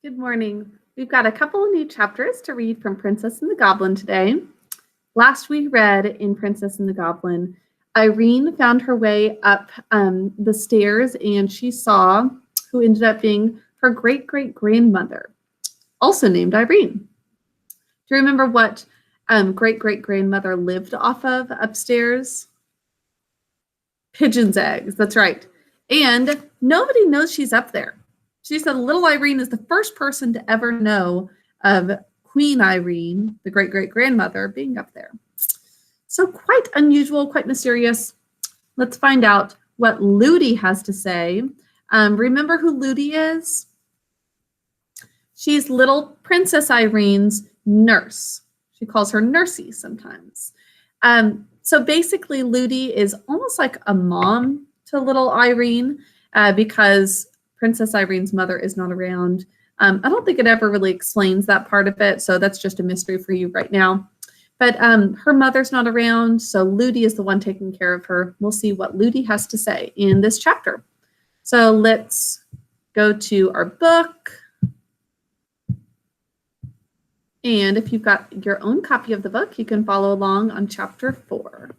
Good morning. We've got a couple of new chapters to read from Princess and the Goblin today. Last we read in Princess and the Goblin, Irene found her way up the stairs and she saw who ended up being her great-great-grandmother, also named Irene. Do you remember what great-great-grandmother lived off of upstairs? Pigeon's eggs, that's right. And nobody knows she's up there. She said little Irene is the first person to ever know of Queen Irene, the great-great-grandmother, being up there. So quite unusual, quite mysterious. Let's find out what Ludi has to say. Remember who Ludi is? She's little Princess Irene's nurse. She calls her Nursey sometimes. So basically, Ludi is almost like a mom to little Irene because Princess Irene's mother is not around. I don't think it ever really explains that part of it, so that's just a mystery for you right now. But her mother's not around, so Ludi is the one taking care of her. We'll see what Ludi has to say in this chapter. So let's go to our book. And if you've got your own copy of the book, you can follow along on chapter 4.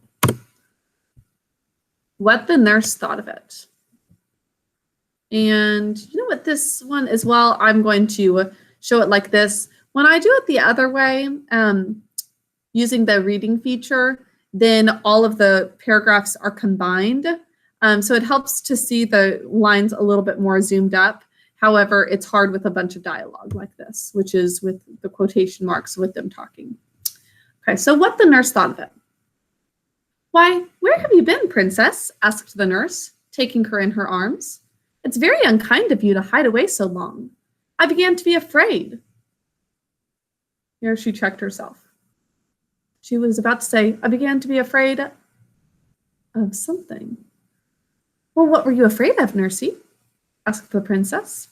What the nurse thought of it. And you know what, this one as well, I'm going to show it like this. When I do it the other way, using the reading feature, then all of the paragraphs are combined. So it helps to see the lines a little bit more zoomed up. However, it's hard with a bunch of dialogue like this, which is with the quotation marks with them talking. Okay, so what the nurse thought of it. Why, where have you been, princess? Asked the nurse, taking her in her arms. It's very unkind of you to hide away so long. I began to be afraid. Here she checked herself. She was about to say, I began to be afraid of something. Well, what were you afraid of, Nursey? Asked the princess.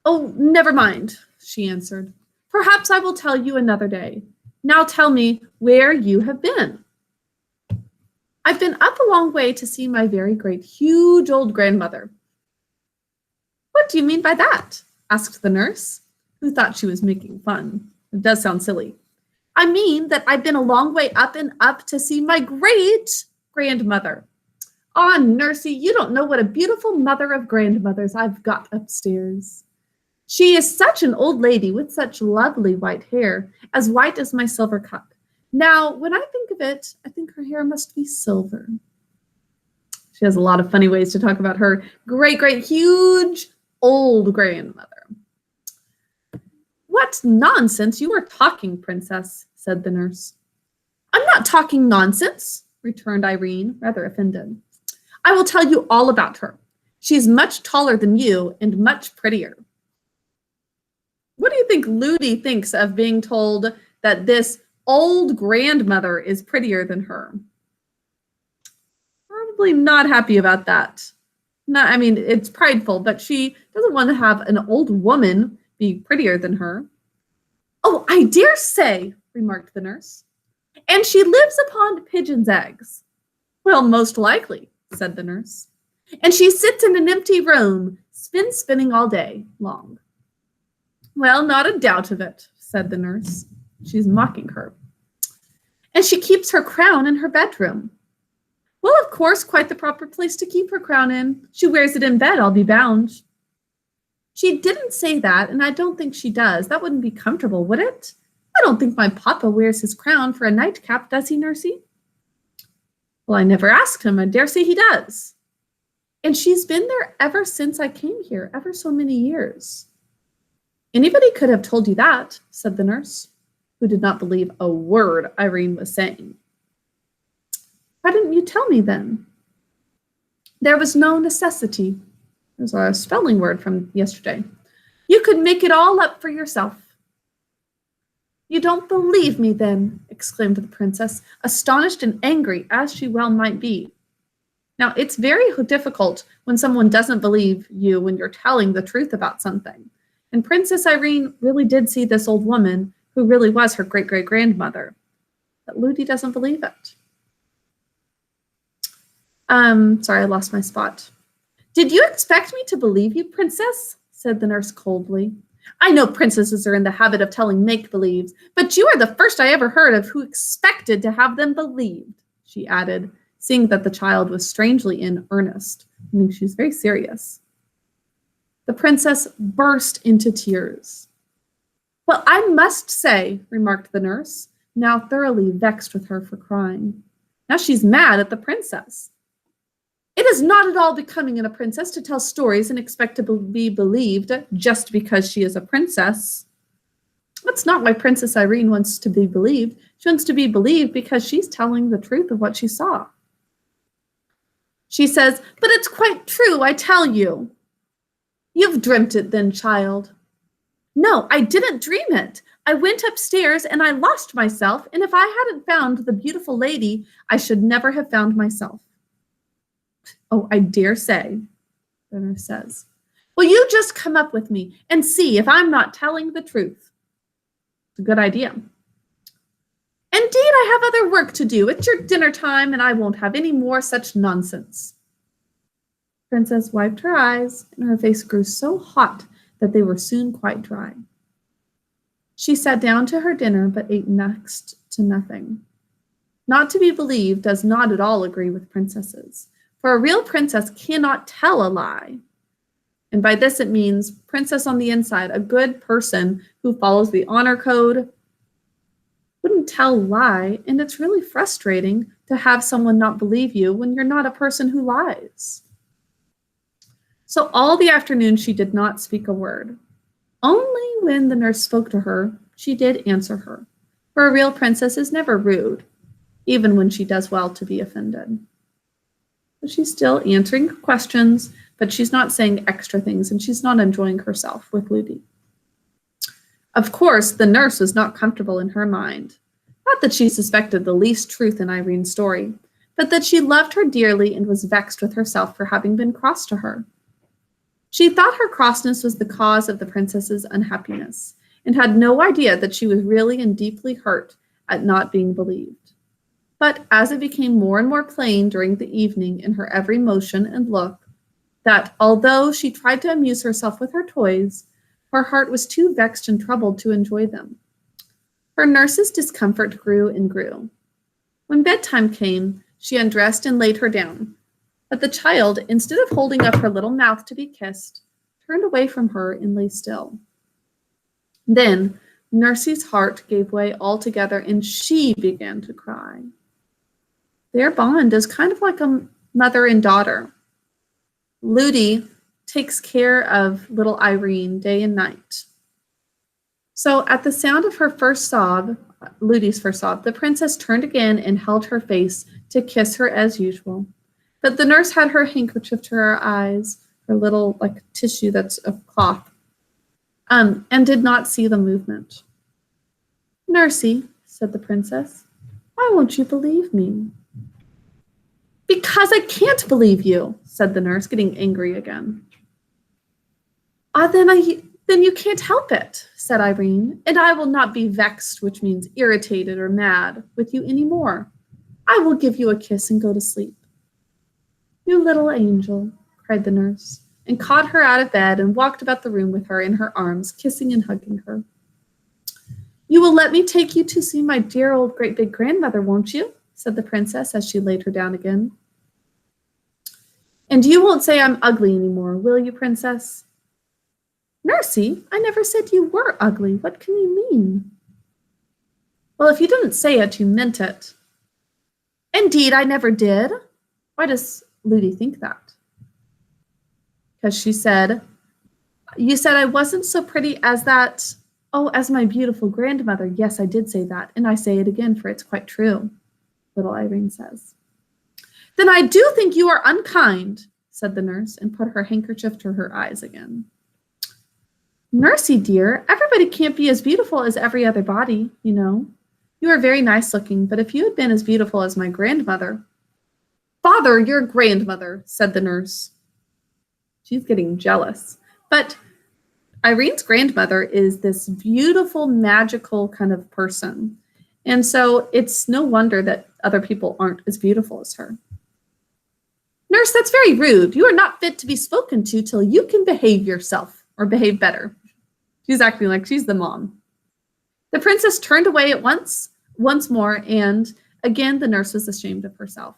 Oh, never mind, she answered. Perhaps I will tell you another day. Now tell me where you have been. I've been up a long way to see my very great, huge old grandmother. What do you mean by that? Asked the nurse, who thought she was making fun. It does sound silly. I mean that I've been a long way up and up to see my great-grandmother. Ah, Nursey, you don't know what a beautiful mother of grandmothers I've got upstairs. She is such an old lady with such lovely white hair, as white as my silver cup. Now, when I think of it, I think her hair must be silver. She has a lot of funny ways to talk about her great, huge, old grandmother. What nonsense you are talking, princess, said the nurse. I'm not talking nonsense, returned Irene, rather offended. I will tell you all about her. She's much taller than you and much prettier. What do you think Ludi thinks of being told that this old grandmother is prettier than her? Probably not happy about that. I mean, it's prideful, but she doesn't want to have an old woman be prettier than her. Oh, I dare say, remarked the nurse. And she lives upon pigeon's eggs. Well, most likely, said the nurse. And she sits in an empty room, spinning all day long. Well, not a doubt of it, said the nurse. She's mocking her. And she keeps her crown in her bedroom. Well, of course, quite the proper place to keep her crown in. She wears it in bed, I'll be bound. She didn't say that, and I don't think she does. That wouldn't be comfortable, would it? I don't think my papa wears his crown for a nightcap, does he, Nursey? Well, I never asked him. I dare say he does. And she's been there ever since I came here, ever so many years. Anybody could have told you that, said the nurse, who did not believe a word Irene was saying. Why didn't you tell me then? There was no necessity. There's a spelling word from yesterday. You could make it all up for yourself. You don't believe me then, exclaimed the princess, astonished and angry as she well might be. Now, it's very difficult when someone doesn't believe you when you're telling the truth about something. And Princess Irene really did see this old woman who really was her great-great-grandmother. But Ludi doesn't believe it. Sorry, I lost my spot. Did you expect me to believe you, princess? said the nurse coldly. I know princesses are in the habit of telling make-believes, but you are the first I ever heard of who expected to have them believed, she added, seeing that the child was strangely in earnest, meaning she was very serious. The princess burst into tears. Well, I must say, remarked the nurse, now thoroughly vexed with her for crying. Now she's mad at the princess. It is not at all becoming in a princess to tell stories and expect to be believed just because she is a princess. That's not why Princess Irene wants to be believed. She wants to be believed because she's telling the truth of what she saw. She says, but it's quite true, I tell you. You've dreamt it then, child. No, I didn't dream it. I went upstairs and I lost myself, and if I hadn't found the beautiful lady, I should never have found myself. Oh, I dare say, the nurse says. Well, you just come up with me and see if I'm not telling the truth. It's a good idea. Indeed, I have other work to do. It's your dinner time, and I won't have any more such nonsense. Princess wiped her eyes, and her face grew so hot that they were soon quite dry. She sat down to her dinner, but ate next to nothing. Not to be believed does not at all agree with princesses, for a real princess cannot tell a lie. And by this it means princess on the inside, a good person who follows the honor code, wouldn't tell a lie, and it's really frustrating to have someone not believe you when you're not a person who lies. So all the afternoon she did not speak a word. Only when the nurse spoke to her, she did answer her, for a real princess is never rude, even when she does well to be offended. So she's still answering questions, but she's not saying extra things, and she's not enjoying herself with Ludi. Of course, the nurse was not comfortable in her mind. Not that she suspected the least truth in Irene's story, but that she loved her dearly and was vexed with herself for having been cross to her. She thought her crossness was the cause of the princess's unhappiness, and had no idea that she was really and deeply hurt at not being believed. But as it became more and more plain during the evening in her every motion and look, that although she tried to amuse herself with her toys, her heart was too vexed and troubled to enjoy them. Her nurse's discomfort grew and grew. When bedtime came, she undressed and laid her down, but the child, instead of holding up her little mouth to be kissed, turned away from her and lay still. Then Nursie's heart gave way altogether, and she began to cry. Their bond is kind of like a mother and daughter. Ludi takes care of little Irene day and night. So at the sound of her first sob, Ludi's first sob, the princess turned again and held her face to kiss her as usual. But the nurse had her handkerchief to her eyes, her little tissue that's of cloth, and did not see the movement. Nursie, said the princess, why won't you believe me? Because I can't believe you, said the nurse, getting angry again. Then you can't help it, said Irene, and I will not be vexed, which means irritated or mad, with you any more. I will give you a kiss and go to sleep. You little angel, cried the nurse, and caught her out of bed and walked about the room with her in her arms, kissing and hugging her. You will let me take you to see my dear old great big grandmother, won't you? Said the princess as she laid her down again. And you won't say I'm ugly anymore, will you, princess? Nursie, I never said you were ugly. What can you mean? Well, if you didn't say it, you meant it. Indeed, I never did. Why does Ludi think that? Because she said, you said I wasn't so pretty as that, as my beautiful grandmother. Yes, I did say that, and I say it again, for it's quite true, little Irene says. Then I do think you are unkind, said the nurse, and put her handkerchief to her eyes again. Nursie, dear, everybody can't be as beautiful as every other body, you know. You are very nice looking, but if you had been as beautiful as my grandmother. Father, your grandmother, said the nurse. She's getting jealous. But Irene's grandmother is this beautiful, magical kind of person. And so it's no wonder that other people aren't as beautiful as her. Nurse, that's very rude. You are not fit to be spoken to till you can behave yourself, or behave better. She's acting like she's the mom. The princess turned away at once more, and again the nurse was ashamed of herself.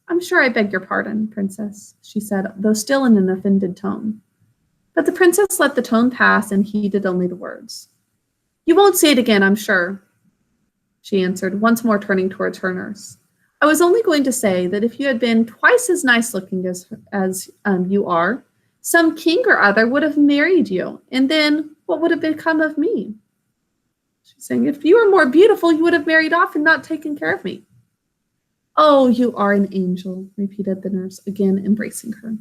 I'm sure I beg your pardon, princess, she said, though still in an offended tone. But the princess let the tone pass and heeded only the words. You won't say it again, I'm sure, she answered, once more turning towards her nurse. I was only going to say that if you had been twice as nice looking as you are, some king or other would have married you, and then what would have become of me? She's saying, if you were more beautiful, you would have married off and not taken care of me. Oh, you are an angel, repeated the nurse, again embracing her.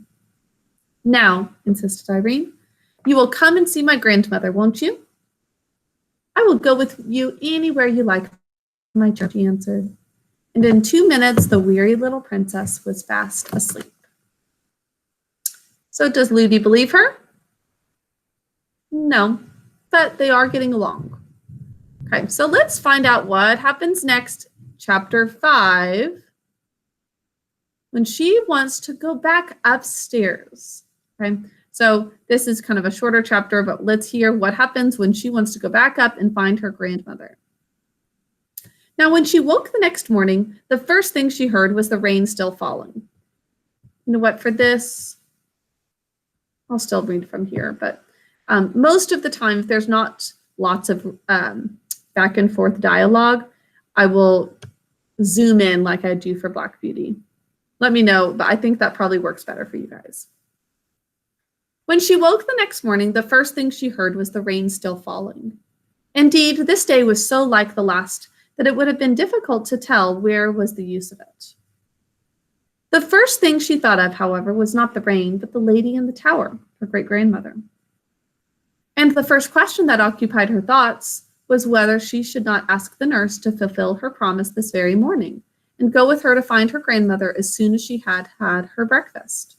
Now, insisted Irene, you will come and see my grandmother, won't you? I will go with you anywhere you like, my child, she answered. And in 2 minutes, the weary little princess was fast asleep. So does Ludi believe her? No, but they are getting along. Okay, so let's find out what happens next, chapter 5, when she wants to go back upstairs. Okay, so this is kind of a shorter chapter, but let's hear what happens when she wants to go back up and find her grandmother. Now, when she woke the next morning, the first thing she heard was the rain still falling. You know what, for this, I'll still read from here, but most of the time, if there's not lots of back and forth dialogue, I will zoom in like I do for Black Beauty. Let me know, but I think that probably works better for you guys. When she woke the next morning, the first thing she heard was the rain still falling. Indeed, this day was so like the last that it would have been difficult to tell where was the use of it. The first thing she thought of, however, was not the rain, but the lady in the tower, her great-grandmother. And the first question that occupied her thoughts was whether she should not ask the nurse to fulfill her promise this very morning and go with her to find her grandmother as soon as she had had her breakfast.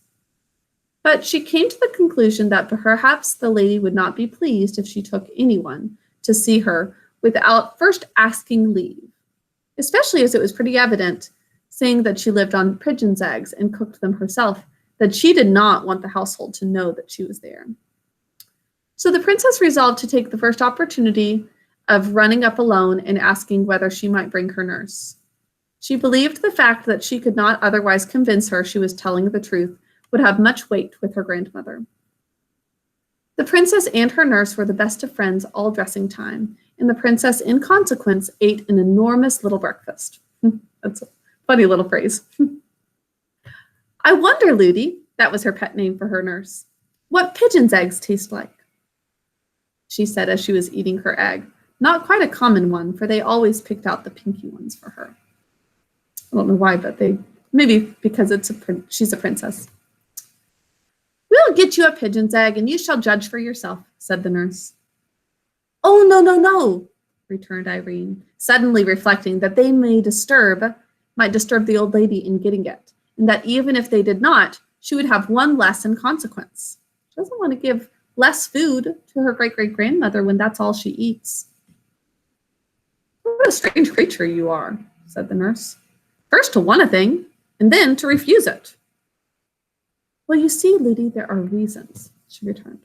But she came to the conclusion that perhaps the lady would not be pleased if she took anyone to see her without first asking leave, especially as it was pretty evident, seeing that she lived on pigeons' eggs and cooked them herself, that she did not want the household to know that she was there. So the princess resolved to take the first opportunity of running up alone and asking whether she might bring her nurse. She believed the fact that she could not otherwise convince her she was telling the truth would have much weight with her grandmother. The princess and her nurse were the best of friends all dressing time, and the princess, in consequence, ate an enormous little breakfast. That's a funny little phrase. I wonder, Ludi, that was her pet name for her nurse, what pigeons' eggs taste like, she said as she was eating her egg. Not quite a common one, for they always picked out the pinky ones for her. I don't know why, but maybe because she's a princess. We'll get you a pigeon's egg, and you shall judge for yourself, said the nurse. Oh, no, returned Irene, suddenly reflecting that they might disturb the old lady in getting it, and that even if they did not, she would have one less in consequence. She doesn't want to give less food to her great-great-grandmother when that's all she eats. What a strange creature you are, said the nurse. First to want a thing, and then to refuse it. Well, you see, Ludi, there are reasons, she returned,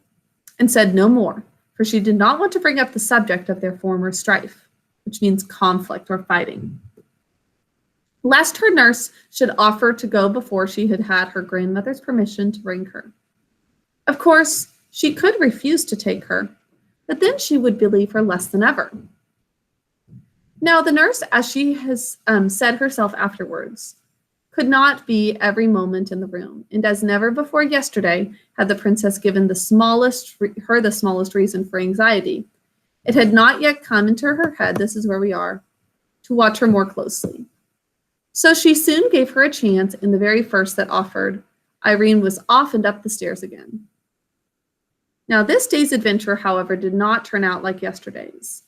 and said no more, for she did not want to bring up the subject of their former strife, which means conflict or fighting, lest her nurse should offer to go before she had had her grandmother's permission to bring her. Of course, she could refuse to take her, but then she would believe her less than ever. Now, the nurse, as she has said herself afterwards, could not be every moment in the room, and as never before yesterday had the princess given her the smallest reason for anxiety. It had not yet come into her head, this is where we are, to watch her more closely. So she soon gave her a chance, and the very first that offered, Irene was off and up the stairs again. Now, this day's adventure, however, did not turn out like yesterday's,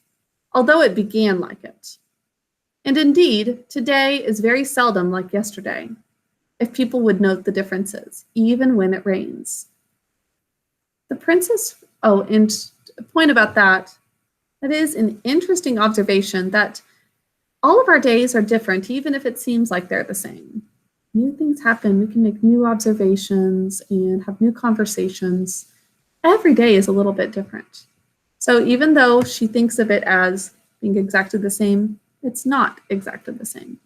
although it began like it. And indeed, today is very seldom like yesterday, if people would note the differences, even when it rains. The princess, and a point about that is an interesting observation that all of our days are different, even if it seems like they're the same. New things happen, we can make new observations and have new conversations. every day is a little bit different. So even though she thinks of it as being exactly the same, it's not exactly the same.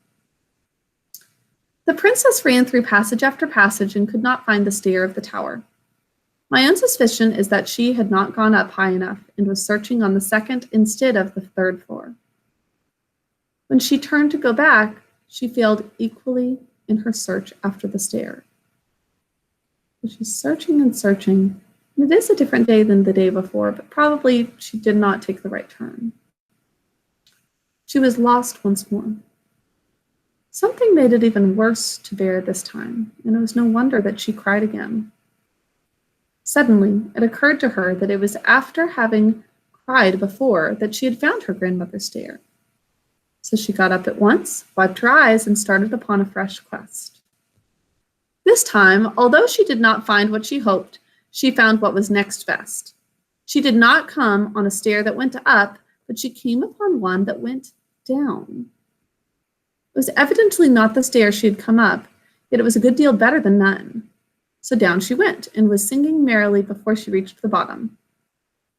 The princess ran through passage after passage and could not find the stair of the tower. My own suspicion is that she had not gone up high enough and was searching on the second instead of the third floor. When she turned to go back, she failed equally in her search after the stair. So she's searching and searching. And it is a different day than the day before, but probably she did not take the right turn. She was lost once more. Something made it even worse to bear this time, and it was no wonder that she cried again. Suddenly, it occurred to her that it was after having cried before that she had found her grandmother's stair. So she got up at once, wiped her eyes, and started upon a fresh quest. This time, although she did not find what she hoped, she found what was next best. She did not come on a stair that went up, but she came upon one that went down. It was evidently not the stair she had come up, yet it was a good deal better than none. So down she went, and was singing merrily before she reached the bottom.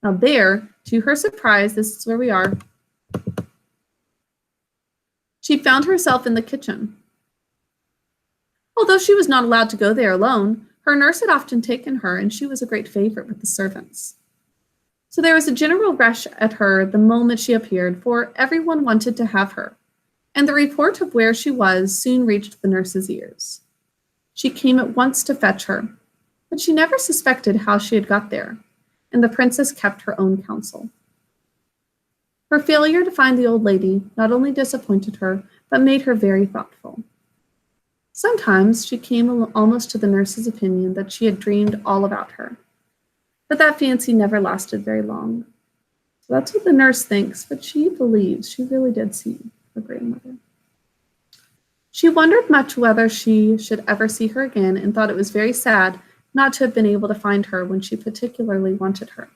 Now there, to her surprise, this is where we are, she found herself in the kitchen. Although she was not allowed to go there alone, her nurse had often taken her, and she was a great favorite with the servants. So there was a general rush at her the moment she appeared, for everyone wanted to have her, and the report of where she was soon reached the nurse's ears. She came at once to fetch her, but she never suspected how she had got there, and the princess kept her own counsel. Her failure to find the old lady not only disappointed her, but made her very thoughtful. Sometimes she came almost to the nurse's opinion that she had dreamed all about her, but that fancy never lasted very long. So that's what the nurse thinks, but she believes she really did see her grandmother. She wondered much whether she should ever see her again, and thought it was very sad not to have been able to find her when she particularly wanted her.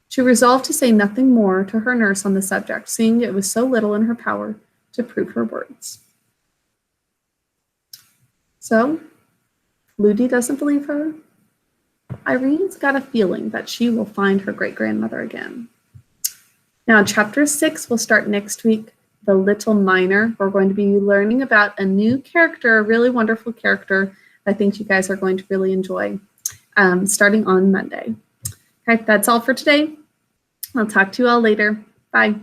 She resolved to say nothing more to her nurse on the subject, seeing it was so little in her power to prove her words. So, Ludi doesn't believe her. Irene's got a feeling that she will find her great-grandmother again. Now, chapter 6 will start next week, The Little Miner. We're going to be learning about a new character, a really wonderful character I think you guys are going to really enjoy, starting on Monday. Okay, that's all for today. I'll talk to you all later. Bye.